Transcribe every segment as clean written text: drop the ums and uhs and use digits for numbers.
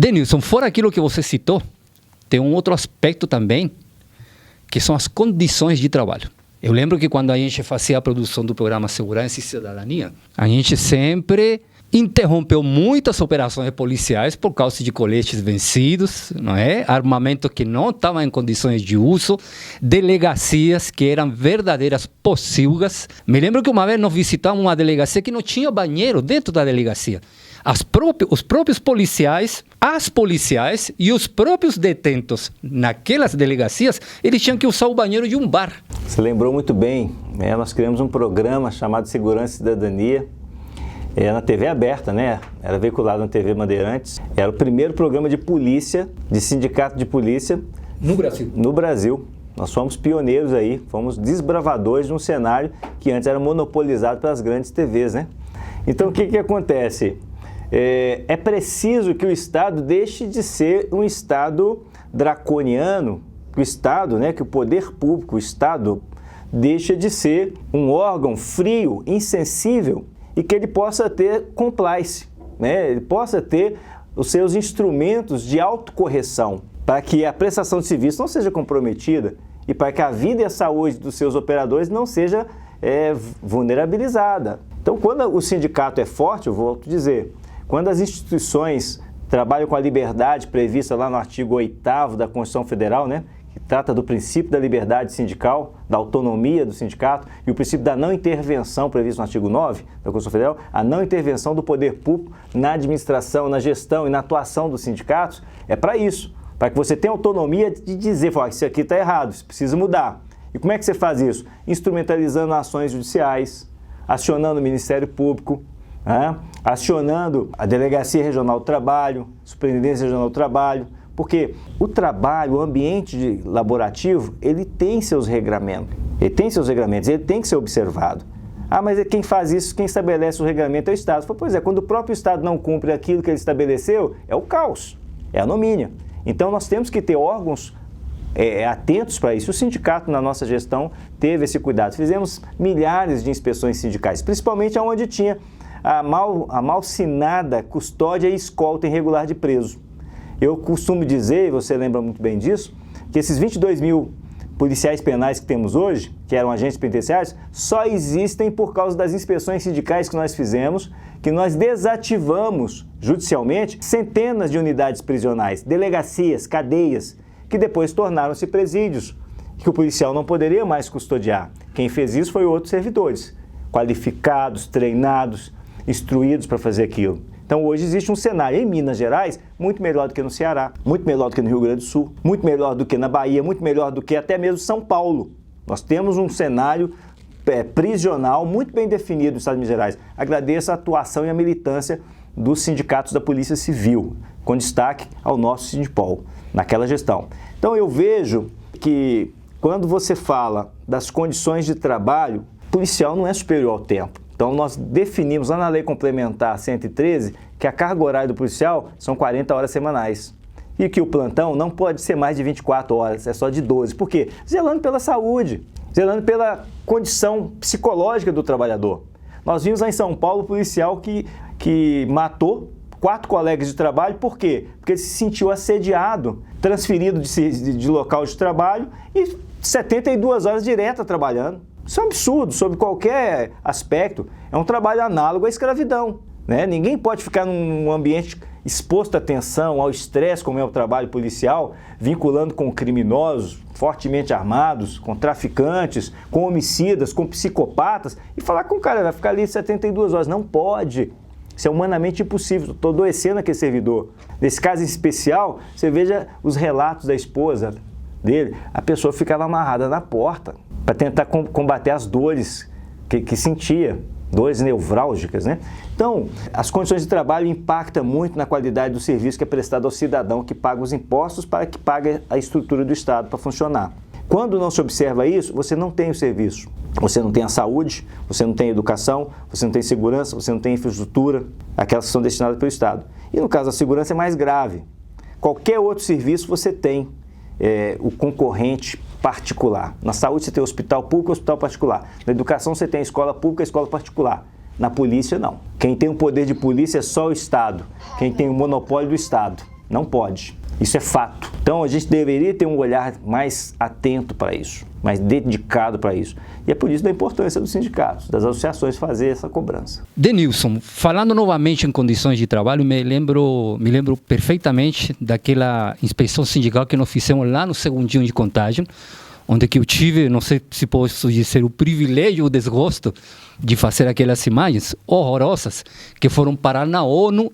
Denilson, fora aquilo que você citou, tem um outro aspecto também, que são as condições de trabalho. Eu lembro que quando a gente fazia a produção do programa Segurança e Cidadania, a gente sempre interrompeu muitas operações policiais por causa de coletes vencidos, não é? Armamento que não estava em condições de uso, delegacias que eram verdadeiras pocilgas. Me lembro que uma vez nós visitamos uma delegacia que não tinha banheiro dentro da delegacia. Os próprios policiais, as policiais e os próprios detentos naquelas delegacias, eles tinham que usar o banheiro de um bar. Você lembrou muito bem, né? Nós criamos um programa chamado Segurança e Cidadania, na TV aberta, né? Era veiculado na TV Bandeirantes. Era o primeiro programa de polícia, de sindicato de polícia no Brasil. No Brasil. Nós fomos pioneiros aí, fomos desbravadores de um cenário que antes era monopolizado pelas grandes TVs, né? Então o que acontece? É preciso que o Estado deixe de ser um Estado draconiano, que o Estado, né, que o poder público, o Estado, deixa de ser um órgão frio, insensível, e que ele possa ter compliance, né? Ele possa ter os seus instrumentos de autocorreção, para que a prestação de serviço não seja comprometida e para que a vida e a saúde dos seus operadores não seja vulnerabilizada. Então, quando o sindicato é forte, eu volto a dizer, quando as instituições trabalham com a liberdade prevista lá no artigo 8º da Constituição Federal, né, que trata do princípio da liberdade sindical, da autonomia do sindicato, e o princípio da não intervenção previsto no artigo 9 da Constituição Federal, a não intervenção do poder público na administração, na gestão e na atuação dos sindicatos, é para isso, para que você tenha autonomia de dizer, isso aqui está errado, isso precisa mudar. E como é que você faz isso? Instrumentalizando ações judiciais, acionando o Ministério Público, acionando a Delegacia Regional do Trabalho, Superintendência Regional do Trabalho, porque o trabalho, o ambiente laborativo, ele tem seus regramentos, ele tem que ser observado. Mas quem faz isso, quem estabelece o regulamento é o Estado. Pois é, quando o próprio Estado não cumpre aquilo que ele estabeleceu, é o caos, é a anomínia. Então nós temos que ter órgãos atentos para isso. O sindicato, na nossa gestão, teve esse cuidado. Fizemos milhares de inspeções sindicais, principalmente onde tinha a malsinada custódia e escolta irregular de preso. Eu costumo dizer, e você lembra muito bem disso, que esses 22 mil policiais penais que temos hoje, que eram agentes penitenciários, só existem por causa das inspeções sindicais que nós fizemos, que nós desativamos judicialmente centenas de unidades prisionais, delegacias, cadeias, que depois tornaram-se presídios, que o policial não poderia mais custodiar. Quem fez isso foi outros servidores, qualificados, treinados, instruídos para fazer aquilo. Então hoje existe um cenário em Minas Gerais muito melhor do que no Ceará, muito melhor do que no Rio Grande do Sul, muito melhor do que na Bahia, muito melhor do que até mesmo São Paulo. Nós temos um cenário prisional muito bem definido no estado de Minas Gerais. Agradeço a atuação e a militância dos sindicatos da Polícia Civil, com destaque ao nosso Sindipol, naquela gestão. Então eu vejo que quando você fala das condições de trabalho, o policial não é superior ao tempo. Então nós definimos lá na Lei Complementar 113 que a carga horária do policial são 40 horas semanais. E que o plantão não pode ser mais de 24 horas, é só de 12. Por quê? Zelando pela saúde, zelando pela condição psicológica do trabalhador. Nós vimos lá em São Paulo o policial que matou 4 colegas de trabalho, por quê? Porque ele se sentiu assediado, transferido de local de trabalho e 72 horas direta trabalhando. Isso é um absurdo, sob qualquer aspecto. É um trabalho análogo à escravidão, né? Ninguém pode ficar num ambiente exposto à tensão, ao estresse, como é o trabalho policial, vinculando com criminosos fortemente armados, com traficantes, com homicidas, com psicopatas, e falar com o cara, vai ficar ali 72 horas. Não pode. Isso é humanamente impossível. Estou adoecendo aquele servidor. Nesse caso em especial, você veja os relatos da esposa dele. A pessoa ficava amarrada na porta para tentar combater as dores que sentia, dores nevrálgicas, né? Então, as condições de trabalho impactam muito na qualidade do serviço que é prestado ao cidadão que paga os impostos para que pague a estrutura do Estado para funcionar. Quando não se observa isso, você não tem o serviço. Você não tem a saúde, você não tem a educação, você não tem segurança, você não tem infraestrutura, aquelas que são destinadas pelo Estado. E no caso da segurança é mais grave. Qualquer outro serviço você tem o concorrente particular. Na saúde você tem hospital público e hospital particular. Na educação você tem escola pública e escola particular. Na polícia não. Quem tem o poder de polícia é só o Estado. Quem tem o monopólio do Estado. Não pode. Isso é fato. Então a gente deveria ter um olhar mais atento para isso, mais dedicado para isso. E é por isso da importância dos sindicatos, das associações fazer essa cobrança. Denilson, falando novamente em condições de trabalho, me lembro perfeitamente daquela inspeção sindical que nós fizemos lá no segundinho de Contagem, onde que eu tive, não sei se posso dizer, o privilégio ou o desgosto de fazer aquelas imagens horrorosas que foram parar na ONU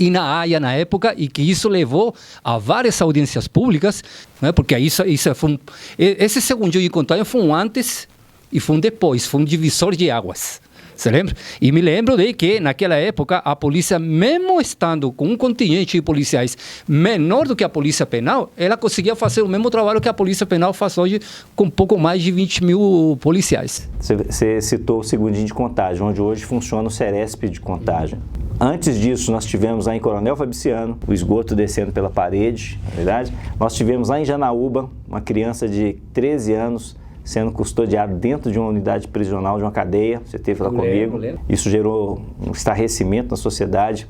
e na Haia na época, e que isso levou a várias audiências públicas, né? Porque isso foi esse segundinho de Contagem foi um antes e foi um depois, foi um divisor de águas. Você lembra? E me lembro de que, naquela época, a polícia, mesmo estando com um contingente de policiais menor do que a polícia penal, ela conseguia fazer o mesmo trabalho que a polícia penal faz hoje com pouco mais de 20 mil policiais. Você citou o segundinho de Contagem, onde hoje funciona o Ceresp de Contagem. Antes disso, nós tivemos lá em Coronel Fabriciano, o esgoto descendo pela parede, na verdade. Nós tivemos lá em Janaúba, uma criança de 13 anos, sendo custodiado dentro de uma unidade prisional, de uma cadeia. Você esteve lá comigo. Isso gerou um estarrecimento na sociedade.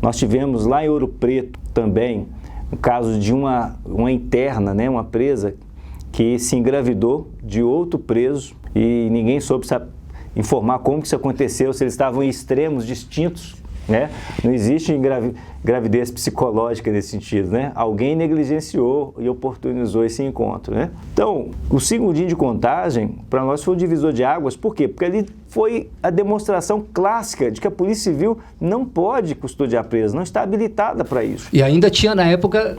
Nós tivemos lá em Ouro Preto também o caso de uma interna, né, uma presa, que se engravidou de outro preso e ninguém soube informar como que isso aconteceu, se eles estavam em extremos distintos, né? Não existe gravidez psicológica nesse sentido, né? Alguém negligenciou e oportunizou esse encontro, né? Então, o segundinho de Contagem, para nós, foi um divisor de águas. Por quê? Porque ali foi a demonstração clássica de que a Polícia Civil não pode custodiar presos, não está habilitada para isso. E ainda tinha, na época,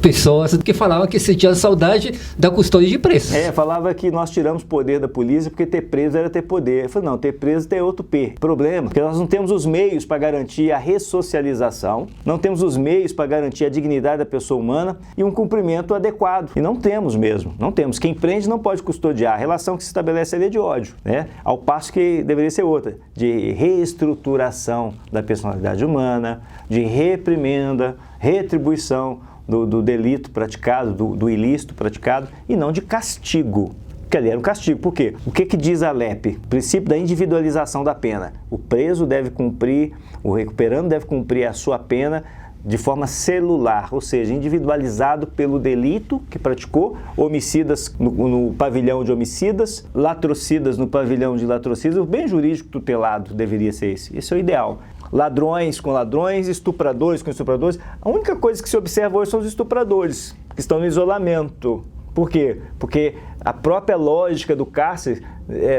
pessoas que falavam que sentiam saudade da custódia de presos. Falava que nós tiramos poder da polícia porque ter preso era ter poder. Eu falei, não, ter preso tem outro problema, porque nós não temos os meios para garantir a ressocialização, não temos os meios para garantir a dignidade da pessoa humana e um cumprimento adequado. E não temos mesmo, não temos. Quem prende não pode custodiar. A relação que se estabelece ali é de ódio, né? Ao passo que deveria ser outra, de reestruturação da personalidade humana, de reprimenda, retribuição do delito praticado, do ilícito praticado, e não de castigo. Porque ali era um castigo. Por quê? O que diz a LEP? O princípio da individualização da pena. O preso deve cumprir, o recuperando deve cumprir a sua pena de forma celular, ou seja, individualizado pelo delito que praticou, homicidas no pavilhão de homicidas, latrocidas no pavilhão de latrocidas. O bem jurídico tutelado deveria ser esse. Esse é o ideal. Ladrões com ladrões, estupradores com estupradores. A única coisa que se observa hoje são os estupradores, que estão no isolamento. Por quê? Porque a própria lógica do cárcere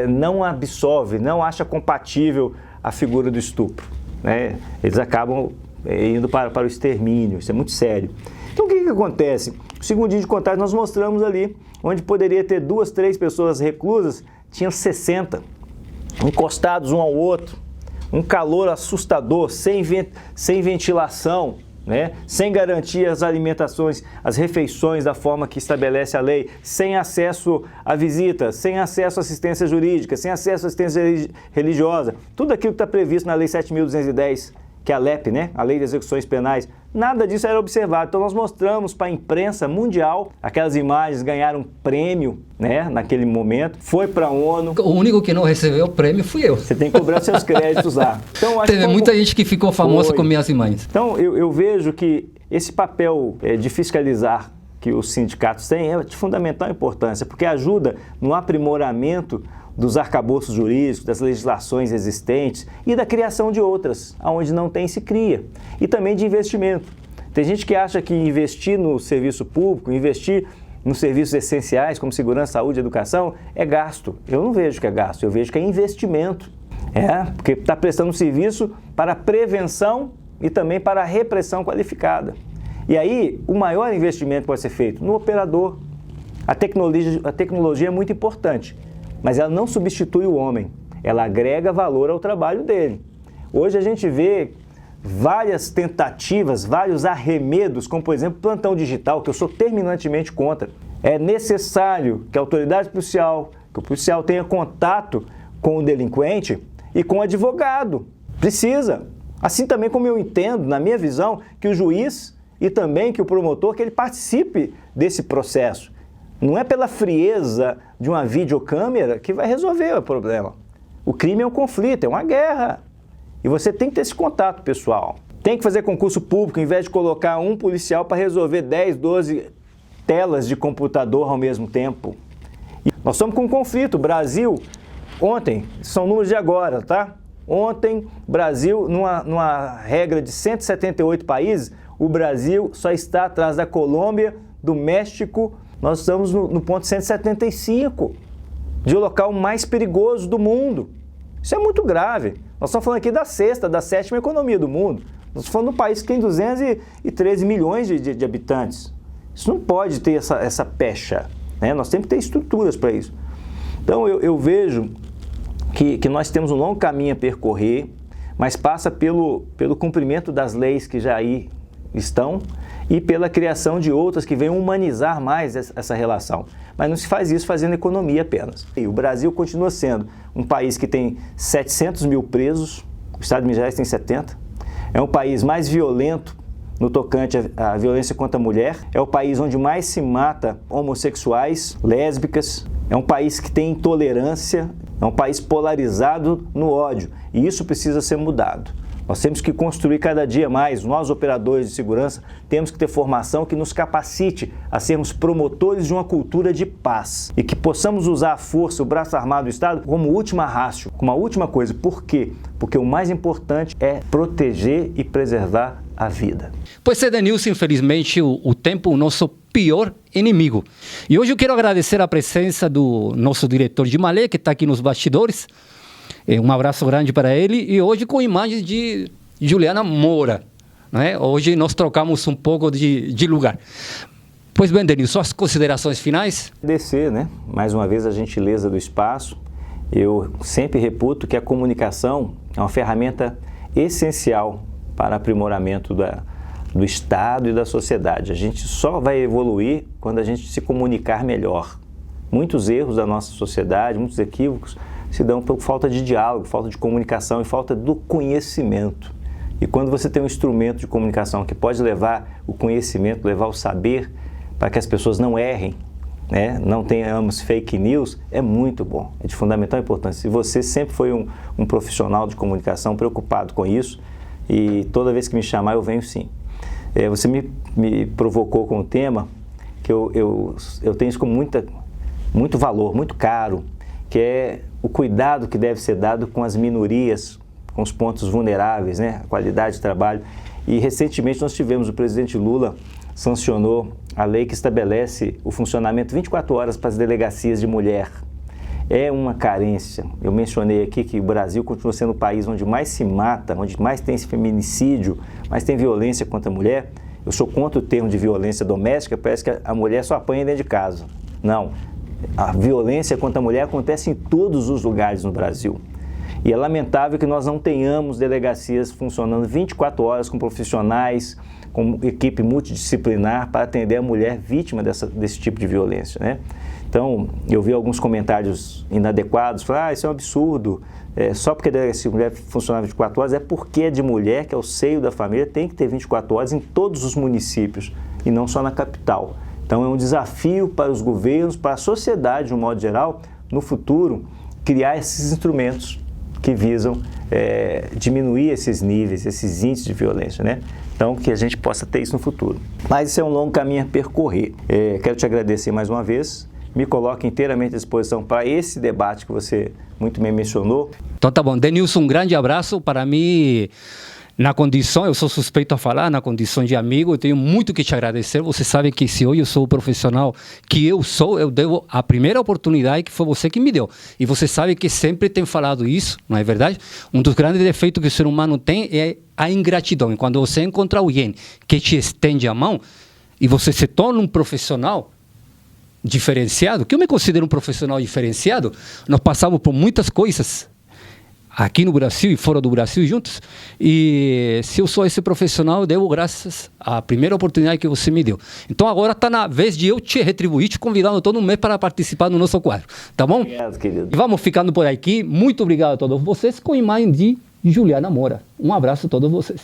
não absolve, não acha compatível a figura do estupro, né? Eles acabam indo para o extermínio. Isso é muito sério. Então o que acontece? O segundinho de Contagem nós mostramos ali, onde poderia ter 2, 3 pessoas reclusas, tinham 60, encostados um ao outro. Um calor assustador, sem ventilação, né? Sem garantir as alimentações, as refeições da forma que estabelece a lei, sem acesso à visita, sem acesso à assistência jurídica, sem acesso à assistência religiosa. Tudo aquilo que está previsto na Lei 7.210, que é a LEP, né? A Lei de Execuções Penais. Nada disso era observado. Então nós mostramos para a imprensa mundial, aquelas imagens ganharam prêmio, né, naquele momento, foi para a ONU. O único que não recebeu o prêmio fui eu. Você tem que cobrar seus créditos lá. Então, teve muita gente que ficou famosa com minhas imagens. Então eu vejo que esse papel de fiscalizar que os sindicatos têm é de fundamental importância, porque ajuda no aprimoramento dos arcabouços jurídicos, das legislações existentes e da criação de outras, onde não tem se cria. E também de investimento. Tem gente que acha que investir no serviço público, investir nos serviços essenciais como segurança, saúde e educação é gasto. Eu não vejo que é gasto, eu vejo que é investimento. Porque está prestando um serviço para prevenção e também para a repressão qualificada. E aí, o maior investimento pode ser feito no operador. A tecnologia é muito importante, mas ela não substitui o homem, ela agrega valor ao trabalho dele. Hoje a gente vê várias tentativas, vários arremedos, como por exemplo plantão digital, que eu sou terminantemente contra. É necessário que a autoridade policial, que o policial tenha contato com o delinquente e com o advogado. Precisa. Assim também como eu entendo, na minha visão, que o juiz e também que o promotor, que ele participe desse processo. Não é pela frieza de uma videocâmera que vai resolver o problema. O crime é um conflito, é uma guerra. E você tem que ter esse contato, pessoal. Tem que fazer concurso público, em vez de colocar um policial para resolver 10, 12 telas de computador ao mesmo tempo. E nós estamos com um conflito. O Brasil, ontem, são números de agora, tá? Ontem, Brasil, numa regra de 178 países, o Brasil só está atrás da Colômbia, do México. Nós estamos no ponto 175, de local mais perigoso do mundo. Isso é muito grave. Nós estamos falando aqui da sexta, da sétima economia do mundo. Nós estamos falando de um país que tem 213 milhões de habitantes. Isso não pode ter essa pecha, né? Nós temos que ter estruturas para isso. Então, eu vejo que nós temos um longo caminho a percorrer, mas passa pelo cumprimento das leis que já aí estão e pela criação de outras que venham humanizar mais essa relação. Mas não se faz isso fazendo economia apenas. E o Brasil continua sendo um país que tem 700 mil presos, o estado de Minas Gerais tem 70, é um país mais violento no tocante à violência contra a mulher, é o país onde mais se mata homossexuais, lésbicas, é um país que tem intolerância, é um país polarizado no ódio, e isso precisa ser mudado. Nós temos que construir cada dia mais, nós operadores de segurança, temos que ter formação que nos capacite a sermos promotores de uma cultura de paz e que possamos usar a força, o braço armado do Estado como última ratio, como a última coisa. Por quê? Porque o mais importante é proteger e preservar a vida. Pois é, Denilson, infelizmente o tempo é o nosso pior inimigo. E hoje eu quero agradecer a presença do nosso diretor de Malê, que está aqui nos bastidores. Um abraço grande para ele, e hoje com imagens de Juliana Moura, né? Hoje nós trocamos um pouco de lugar. Pois bem, Denilson, suas considerações finais? Agradecer, né? Mais uma vez a gentileza do espaço. Eu sempre reputo que a comunicação é uma ferramenta essencial para aprimoramento do Estado e da sociedade. A gente só vai evoluir quando a gente se comunicar melhor. Muitos erros da nossa sociedade, muitos equívocos, se dão por falta de diálogo, falta de comunicação e falta do conhecimento. E quando você tem um instrumento de comunicação que pode levar o conhecimento, levar o saber, para que as pessoas não errem, né? Não tenhamos fake news, é muito bom, é de fundamental importância. E você sempre foi um profissional de comunicação preocupado com isso, e toda vez que me chamar eu venho sim. Você me provocou com um tema que eu tenho isso com muito valor, muito caro, que é o cuidado que deve ser dado com as minorias, com os pontos vulneráveis, né? A qualidade de trabalho. E recentemente nós tivemos, o presidente Lula sancionou a lei que estabelece o funcionamento 24 horas para as delegacias de mulher. É uma carência. Eu mencionei aqui que o Brasil continua sendo o país onde mais se mata, onde mais tem esse feminicídio, mais tem violência contra a mulher. Eu sou contra o termo de violência doméstica, parece que a mulher só apanha dentro de casa. Não. A violência contra a mulher acontece em todos os lugares no Brasil. E é lamentável que nós não tenhamos delegacias funcionando 24 horas com profissionais, com equipe multidisciplinar para atender a mulher vítima desse tipo de violência, né? Então, eu vi alguns comentários inadequados, falar, isso é um absurdo, só porque a delegacia de mulher funcionar 24 horas, é porque é de mulher, que é o seio da família, tem que ter 24 horas em todos os municípios e não só na capital. Então, é um desafio para os governos, para a sociedade, de um modo geral, no futuro, criar esses instrumentos que visam diminuir esses níveis, esses índices de violência, né? Então, que a gente possa ter isso no futuro. Mas isso é um longo caminho a percorrer. Quero te agradecer mais uma vez. Me coloco inteiramente à disposição para esse debate que você muito bem mencionou. Então, tá bom. Denilson, um grande abraço. Para mim, na condição, eu sou suspeito a falar, na condição de amigo, eu tenho muito que te agradecer. Você sabe que se hoje eu sou o profissional que eu sou, eu devo a primeira oportunidade que foi você que me deu. E você sabe que sempre tenho falado isso, não é verdade? Um dos grandes defeitos que o ser humano tem é a ingratidão. E quando você encontra alguém que te estende a mão e você se torna um profissional diferenciado, que eu me considero um profissional diferenciado, nós passamos por muitas coisas aqui no Brasil e fora do Brasil juntos, e se eu sou esse profissional, eu devo graças à primeira oportunidade que você me deu. Então agora está na vez de eu te retribuir, te convidando todo mês para participar do nosso quadro, tá bom? Obrigado, querido. E vamos ficando por aqui, muito obrigado a todos vocês, com a imagem de Juliana Moura. Um abraço a todos vocês.